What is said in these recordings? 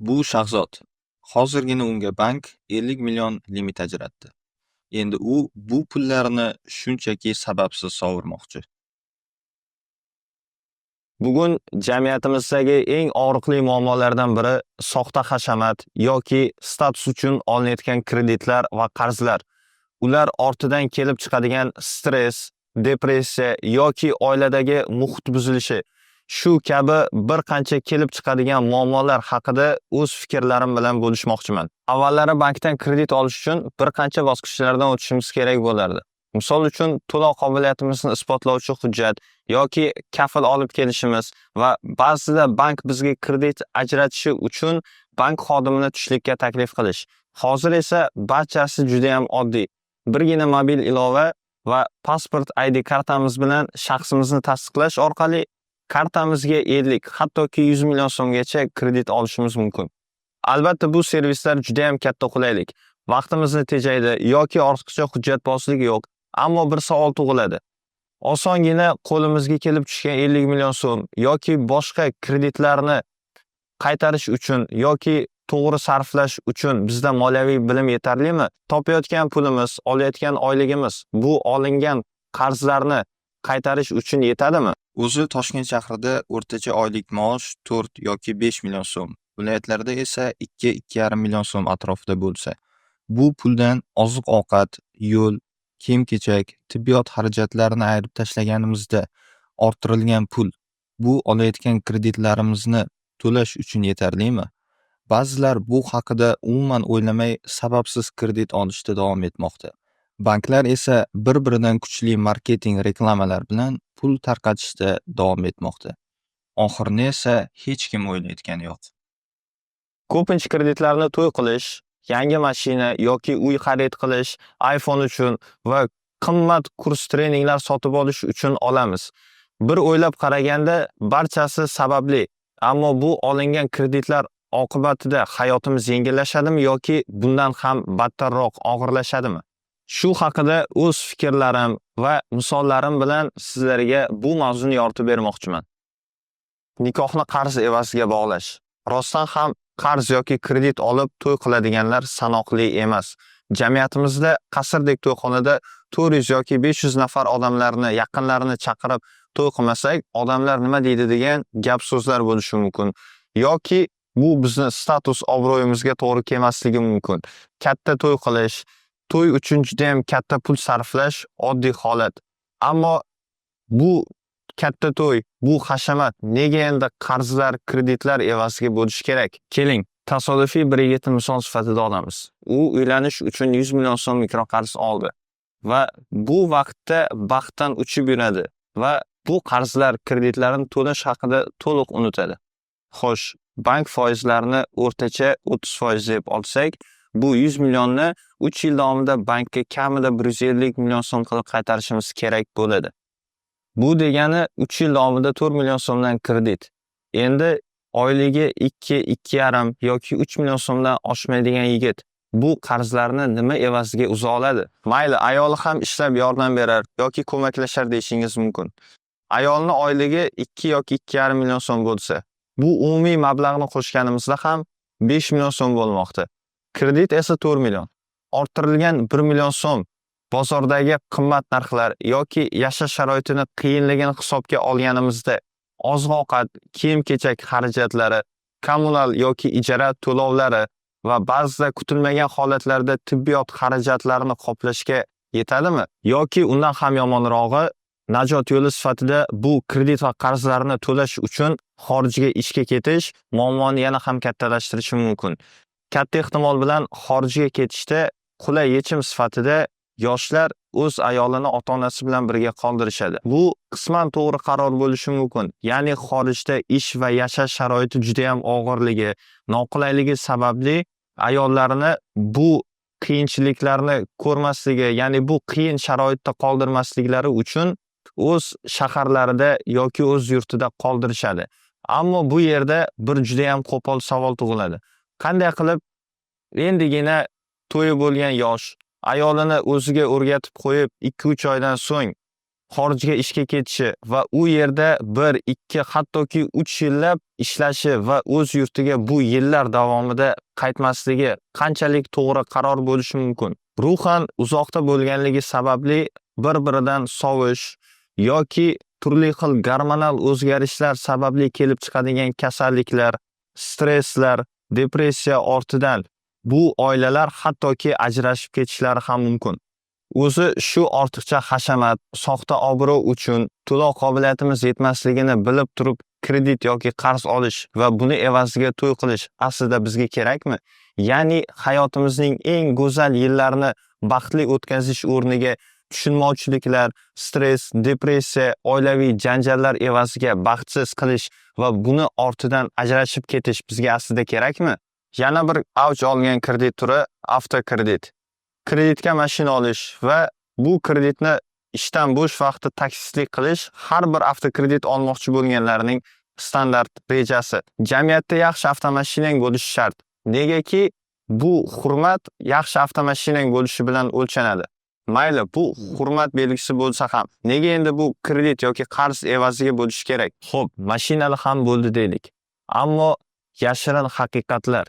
Bu Shahzod. Hozirgina unga bank 50 million limit ajratdi. Endi u bu pullarni shunchaki sababsiz sovurmoqchi. Bugun jamiyatimizdagi eng og'riqli muammolardan biri soxta hashamat yoki status uchun olinayotgan kreditlar va qarzlar. Ular ortidan kelib chiqadigan stress, depressiya yoki oiladagi muhit buzilishi. Shu kabi bir qancha kelib chiqadigan muammolar haqida o'z fikrlarim bilan bo'lishmoqchiman. Avvallari bankdan kredit olish uchun bir qancha bosqichlardan o'tishimiz kerak bo'lardi. Misol uchun, to'lov qobiliyatimizni isbotlovchi hujjat yoki kafil olib kelishimiz va ba'zida bank bizga kredit ajratishi uchun bank xodimini tushlikka taklif qilish. Hozir esa barchasi juda ham oddiy. Birgina mobil ilova va pasport ID kartamiz bilan shaxsimizni tasdiqlash orqali kartamizga 50, hattoki 100 million so'mgacha kredit olishimiz mumkin. Albatta bu servislar juda ham katta qulaylik. Vaqtimizni tejaydi yoki ortiqcha hujjatbozlik yo'q. Ammo bir savol tug'iladi. Osongina qo'limizga kelib tushgan 50 million so'm yoki boshqa kreditlarni qaytarish uchun yoki to'g'ri sarflash uchun bizda moliyaviy bilim yetarlimi? Topayotgan pulimiz, olayotgan oyligimiz bu olingan qarzlarni qaytarish uchun yetadimi? O'zi Toshkent shahrida o'rtacha oylik maosh 4 yoki 5 million so'm, viloyatlarda esa 2-2,5 million so'm atrofida bo'lsa, bu puldan oziq-ovqat, yo'l, kiyim-kechak, tibbiyot xarajatlarini ayirib tashlaganimizda orttirilgan pul bu olayotgan kreditlarimizni to'lash uchun yetarlimi? Ba'zilar bu haqida umuman o'ylamay sababsiz kredit olishda davom etmoqda. Banklar esa bir-biridan kuchli marketing reklamalar bilan pul tarqatishda davom etmoqda. Oxirini esa hech kim o'ylayotgani yo'q. Ko'pincha kreditlarni to'y qilish, yangi mashina yoki uy xarid qilish, iPhone uchun va qimmat kurs treninglar sotib olish uchun olamiz. Bir o'ylab qaraganda barchasi sababli. Ammo bu olingan kreditlar oqibatida hayotimiz yengillashadimi yoki bundan ham battarroq og'irlashadimi? Shu haqida o'z fikrlarim va misollarim bilan sizlarga bu mavzuni yoritib bermoqchiman. Nikohni qarz evaziga bog'lash. Rostdan ham qarz yoki kredit olib to'y qiladiganlar sanoqli emas. Jamiyatimizda qasrdek to'yxonada 400 yoki 500 nafar odamlarni, yaqinlarini chaqirib to'y qilmasak, odamlar nima deydi degan gap so'zlar bo'lishi mumkin. Yoki bu bizni status obro'yimizga to'g'ri kelmasligi mumkin. Katta to'y qilish, to'y uchun juda ham katta pul sarflash oddiy holat. Ammo bu katta to'y, bu hashamat nega endi qarzlar, kreditlar evaziga bo'lishi kerak? Keling, tasodifiy bir yigitni misol sifatida olamiz. U uylanish uchun 100 million so'm mikroqarz oldi va bu vaqtda baxtdan uchib yuradi va bu qarzlar, kreditlarni to'lash haqida to'liq unutadi. Xo'sh, bank foizlarini o'rtacha 30% deb olsak, bu 100 millionni 3 yil davomida bankka kamida 150 million so'm qilib qaytarishimiz kerak bo'ladi. Bu degani 3 yil davomida 4 million so'mdan kredit. Endi oyligi 2-2,5 yoki 3 million so'mdan oshmaydigan yigit bu qarzlarni nima evaziga uza oladi? Mayli, ayoli ham ishlab yordam berar yoki ko'maklashar deyishingiz mumkin. Ayolning oyligi 2 yoki 2,5 million so'm bo'lsa, bu umumiy mablag'ni qo'shganimizda ham 5 million so'm bo'lmoqda. Kredit esa 4 million. Orttirilgan 1 million so'm bozordagi qimmat narxlar yoki yashash sharoitini qiyinligini hisobga olganimizda oziq-ovqat, kiyim-kechak xarajatlari, kommunal yoki ijara to'lovlari va ba'zida kutilmagan holatlarda tibbiyot xarajatlarini qoplashga yetadimi? Yoki undan ham yomonrog'i, najot yo'li sifatida bu kredit va qarzlarni to'lash uchun xorijga ishga ketish muammoni yana ham kattalashtirishi mumkin. Katta ehtimol bilan xorijga ketishda qulay yechim sifatida yoshlar o'z ayolini ota-onasi bilan birga qoldirishadi. Bu qisman to'g'ri qaror bo'lishi mumkin. Ya'ni xorijda ish va yashash sharoiti juda ham og'irligi, noqulayligi sababli ayollarini bu qiyinchiliklarni ko'rmasligi, ya'ni bu qiyin sharoitda qoldirmasliklari uchun o'z shaharlarida yoki o'z yurtida qoldirishadi. Ammo bu yerda bir juda ham qo'pol savol tug'iladi. Qanday qilib endigina to'yi bo'lgan yosh ayolini o'ziga o'rgatib qo'yib 2-3 oydan so'ng xorijga ishga ketishi va u yerda 1, 2, hattoki 3 yillab ishlashi va o'z yurtiga bu yillar davomida qaytmasligi qanchalik to'g'ri qaror bo'lishi mumkin? Ruhan uzoqda bo'lganligi sababli bir-biridan sovish yoki turli xil gormonal o'zgarishlar sababli kelib chiqadigan kasalliklar, stresslar, depressiya ortidan bu oilalar hattoki ajrashib ketishlari ham mumkin. O'zi shu ortiqcha hashamat, soxta obro' uchun to'lov qobiliyatimiz yetmasligini bilib turib kredit yoki qarz olish va buni evaziga to'y qilish aslida bizga kerakmi? Ya'ni hayotimizning eng go'zal yillarini baxtli o'tkazish o'rniga tushunmovchiliklar, stress, depressiya, oilaviy janjallar evaziga baxtsiz qilish va buni ortidan ajrashib ketish bizga aslida kerakmi? Yana bir avj olgan kredit turi avtokredit. Kreditga mashina olish va bu kreditni ishdan bo'sh vaqtda taksistlik qilish har bir avtokredit olmoqchi bo'lganlarning standart rejasi. Jamiyatda yaxshi avtomashinang bo'lishi shart. Negaki bu hurmat yaxshi avtomashinang bo'lishi bilan o'lchanadi. Mayli, bu hurmat belgisi bo'lsa ham, nega endi bu kredit yoki qarz evaziga bo'lishi kerak? Xo'p, mashinali ham bo'ldi deylik. Ammo yashirin haqiqatlar,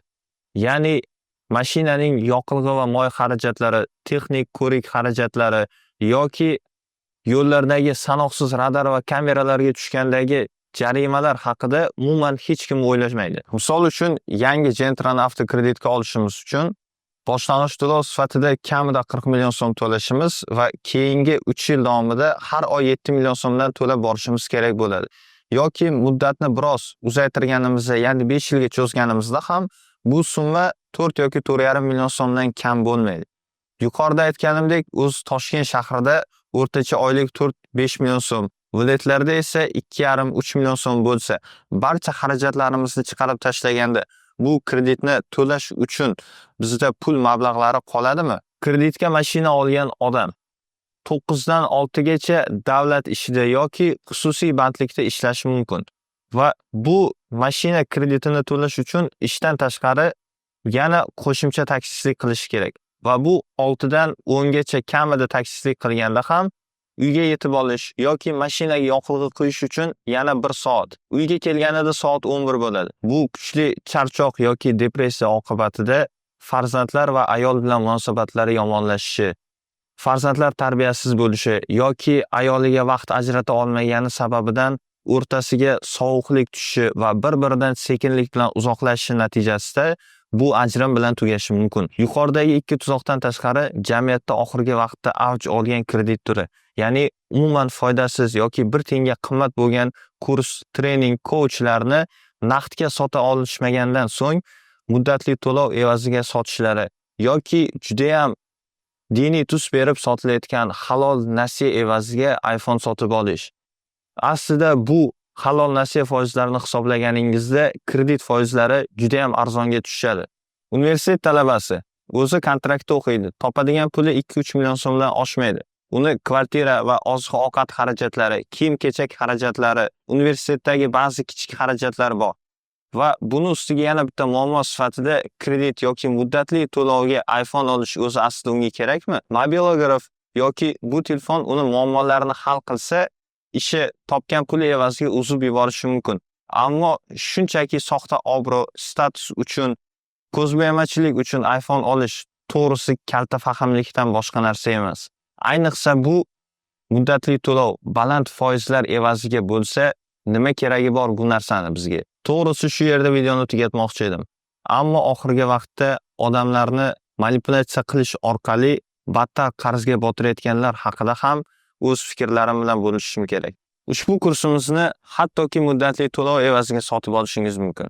ya'ni mashinaning yoqilg'i va moy xarajatlari, texnik ko'rik xarajatlari yoki yo'llardagi sanoqsiz radar va kameralarga tushgandagi jarimalar haqida umuman hech kim o'ylashmaydi. Misol uchun, yangi Gentra'ni avtokreditga olishimiz uchun boshlang'ich to'lov sifatida kamida 40 million so'm to'lashimiz va keyingi 3 yil davomida har oy 7 million so'mdan to'lab borishimiz kerak bo'ladi. Yoki muddatni biroz uzaytirganimizda, ya'ni 5 yilga cho'zganimizda ham bu summa 4 yoki 4,5 million so'mdan kam bo'lmaydi. Yuqorida aytganimdek, o'z Toshkent shahrida o'rtacha oylik 4-5 million so'm, viloyatlarda esa 2,5-3 million so'm bo'lsa, barcha xarajatlarimizni chiqarib tashlaganda bu kreditni to'lash uchun bizda pul mablag'lari qoladimi? Kreditga mashina olgan odam 9 dan 6 gacha davlat ishida yoki xususiy bandlikda ishlashi mumkin va bu mashina kreditini to'lash uchun ishdan tashqari yana qo'shimcha taksistlik qilish kerak. Va bu 6 dan 10 gacha kamida taksistlik qilganda ham uyga yetib olish yoki mashinaga yoqilg'i quyish uchun yana 1 soat. Uyga kelganida soat 11 bo'ladi. Bu kuchli charchoq yoki depressiya oqibatida farzandlar va ayol bilan munosabatlari yomonlashishi, farzandlar tarbiyasiz bo'lishi yoki ayoliga vaqt ajrata olmagani sababidan o'rtasiga sovuqlik tushishi va bir-biridan sekinlik bilan uzoqlashishi natijasida bu ajrim bilan tugashi mumkin. Yuqoridagi ikki tuzoqdan tashqari jamiyatda oxirgi vaqtda avj olgan kredit turi, ya'ni umuman foydasiz yoki 1 tiyinga qimmat bo'lgan kurs, trening, coachlarni naqdga sota olishmagandan so'ng muddatli to'lov evaziga sotishlari yoki juda ham diniy tus berib sotilayotgan halol nasiya evaziga iPhone sotib olish. Aslida bu halol nasiya foizlarini hisoblaganingizda kredit foizlari juda ham arzonga tushadi. Universitet talabasi o'zi kontraktda o'qiydi. Topadigan puli 2-3 million so'mdan oshmaydi. Uni kvartira va oziq-ovqat xarajatlari, kiyim-kechak xarajatlari, universitetdagi ba'zi kichik xarajatlar bor. Va buni ustiga yana bitta muammo sifatida kredit yoki muddatli to'lovga iPhone olish o'zi aslida unga kerakmi? Mobilograf yoki bu telefon uni muammolarini hal qilsa, ishi topgan puli evaziga uzib yuborishi mumkin. Ammo shunchaki soxta obro', status uchun, ko'zbo'yamachilik uchun iPhone olish to'g'risi kalta fahmlikdan boshqa narsa emas. Ayniqsa bu muddatli to'lov baland foizlar evaziga bo'lsa, nima keragi bor bu narsani bizga? To'g'risi shu yerda videoni tugatmoqchi edim. Ammo oxirgi vaqtda odamlarni manipulyatsiya qilish orqali battar qarzga botirayotganlar haqida ham o'z fikrlarim bilan bo'lishishim kerak. Ushbu kursimizni hattoki muddatli to'lov evaziga sotib olishingiz mumkin.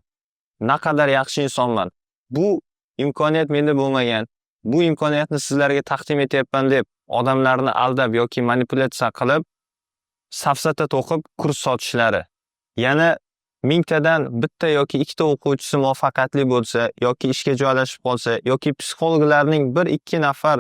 Naqadar yaxshi insonman. Bu imkoniyat menda bo'lmagan. Bu imkoniyatni sizlarga taqdim etyapman deb odamlarni aldab yoki manipulyatsiya qilib safsata to'qib kurs sotishlari. Yana 1000 tadan bitta yoki ikkita o'quvchisi muvaffaqiyatli bo'lsa yoki ishga joylashib qolsa yoki psixologlarning 1-2 nafar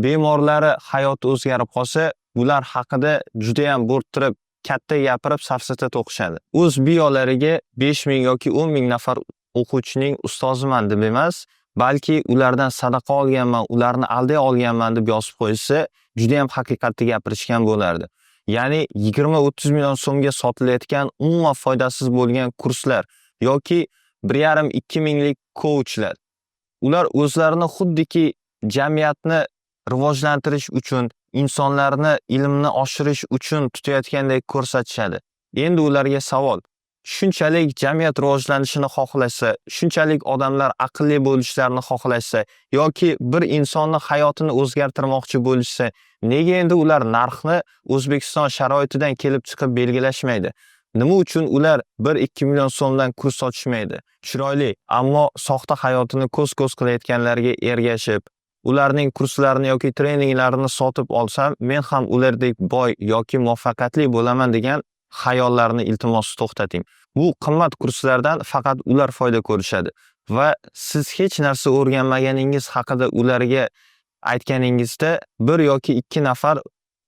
bemorlari hayoti o'zgarib qolsa, bular haqida juda ham bo'rttirib, katta gapirib safsata to'qishadi. O'z biyolariga 5000 yoki 10000 nafar o'quvchining ustoziman deb emas, balki ulardan sadaqa olganman, ularni alday olganman deb yozib qo'ysa, juda ham haqiqatni gapirishgan bo'lardi. Ya'ni 20-30 million so'mga sotilayotgan umuman foydasiz bo'lgan kurslar yoki 1,5-2 minglik coachlar. Ular o'zlarini xuddiki jamiyatni rivojlantirish uchun, insonlarni ilmni oshirish uchun tutayotgandek ko'rsatishadi. Endi ularga savol: shunchalik jamiyat rivojlanishini xohlasa, shunchalik odamlar aqlli bo'lishlarini xohlashsa yoki bir insonni hayotini o'zgartirmoqchi bo'lishsa, nega endi ular narxni O'zbekiston sharoitidan kelib chiqib belgilashmaydi? Nima uchun ular 1-2 million so'mdan kurs sotishmaydi? Chiroyli, ammo soxta hayotini ko'z-ko'z qilayotganlarga ergashib, ularning kurslarini yoki treninglarini sotib olsam, men ham ulardek boy yoki muvaffaqiyatli bo'laman degan xayollarni iltimos to'xtating. Bu qimmat kurslardan faqat ular foyda ko'rishadi va siz hech narsa o'rganmaganingiz haqida ularga aytganingizda bir yoki ikki nafar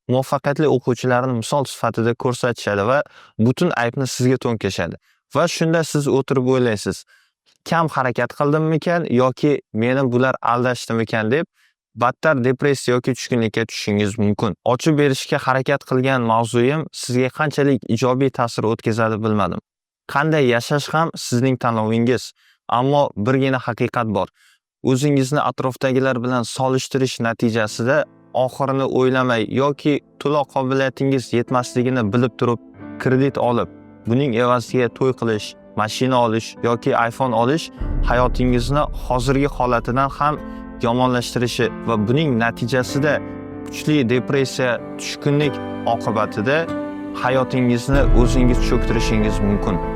muvaffaqiyatli o'quvchilarni misol sifatida ko'rsatishadi va butun aybni sizga to'nkashadi. Va shunda siz o'tirib o'ylaysiz: kam harakat qildimmikan yoki meni bular aldashdimikan deb battar depressiya yoki tushkunlikka tushishingiz mumkin. Ochib berishga harakat qilgan mavzuyim sizga qanchalik ijobiy ta'sir o'tkazadi bilmadim. Qanday yashash ham sizning tanlovingiz. Ammo birgina haqiqat bor. O'zingizni atrofdagilar bilan solishtirish natijasida oxirini o'ylamay yoki to'lov qobiliyatingiz yetmasligini bilib turib kredit olib, buning evaziga to'y qilish, mashina olish yoki iPhone olish hayotingizni hozirgi holatidan ham yomonlashtirishi va buning natijasida kuchli depressiya, tushkunlik oqibatida hayotingizni o'zingiz cho'ktirishingiz mumkin.